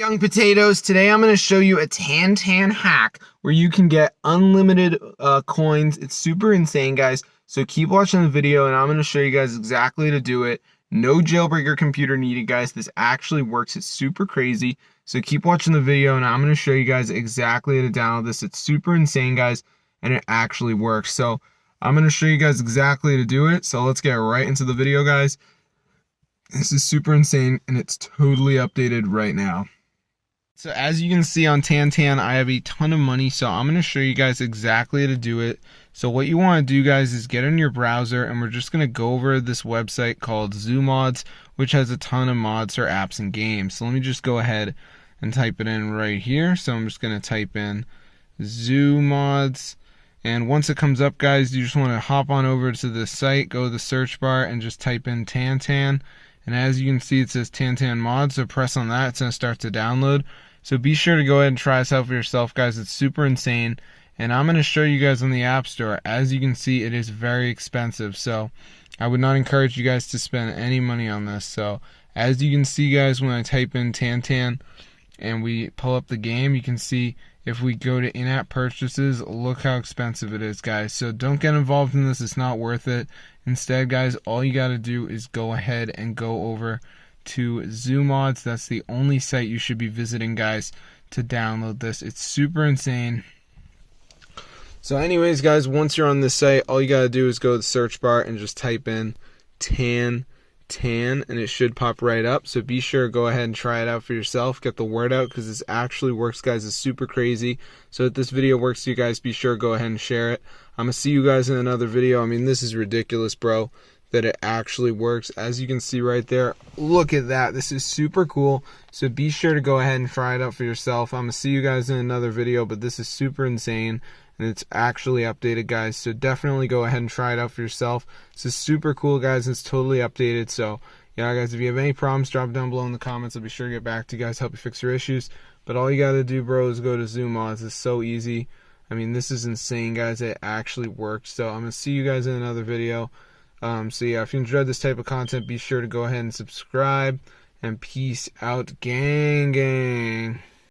Young potatoes, today I'm going to show you a TanTan hack where you can get unlimited coins. It's super insane, guys, so keep watching the video and I'm going to show you guys exactly how to do it. No jailbreaker computer needed, guys. This actually works. It's super crazy, so keep watching the video and I'm going to show you guys exactly how to download this. It's super insane, guys, and it actually works. So I'm going to show you guys exactly how to do it, so let's get right into the video, guys. This is super insane and it's totally updated right now. So as you can see on TanTan, I have a ton of money, so I'm going to show you guys exactly how to do it. So what you want to do, guys, is get in your browser and we're just going to go over this website called ZooMods, which has a ton of mods for apps and games. So let me just go ahead and type it in right here. So I'm just going to type in ZooMods, and once it comes up, guys, you just want to hop on over to the site, go to the search bar and just type in TanTan. And as you can see, it says TanTan mods, so press on that. It's going to start to download. So be sure to go ahead and try this out for yourself, guys. It's super insane. And I'm going to show you guys on the App Store. As you can see, it is very expensive. So I would not encourage you guys to spend any money on this. So as you can see, guys, when I type in TanTan and we pull up the game, you can see if we go to in-app purchases, look how expensive it is, guys. So don't get involved in this. It's not worth it. Instead, guys, all you got to do is go ahead and go over to ZooMods. That's the only site you should be visiting, guys, to download this. It's super insane. So anyways, guys, once you're on this site, all you got to do is go to the search bar and just type in TanTan, and it should pop right up. So be sure to go ahead and try it out for yourself. Get the word out, because this actually works, guys. It's super crazy. So if this video works for you guys, be sure to go ahead and share it. I'm going to see you guys in another video. I mean, this is ridiculous, bro, that it actually works. As you can see right there, look at that. This is super cool. So be sure to go ahead and try it out for yourself. I'm going to see you guys in another video, but this is super insane. And it's actually updated, guys, so definitely go ahead and try it out for yourself. This is super cool, guys. It's totally updated. So yeah, guys, if you have any problems, drop it down below in the comments. I'll be sure to get back to you guys, help you fix your issues. But all you got to do, bro, is go to ZooMods. It's so easy. I mean, this is insane, guys. It actually worked. So I'm going to see you guys in another video. So yeah, if you enjoyed this type of content, be sure to go ahead and subscribe. And peace out, gang.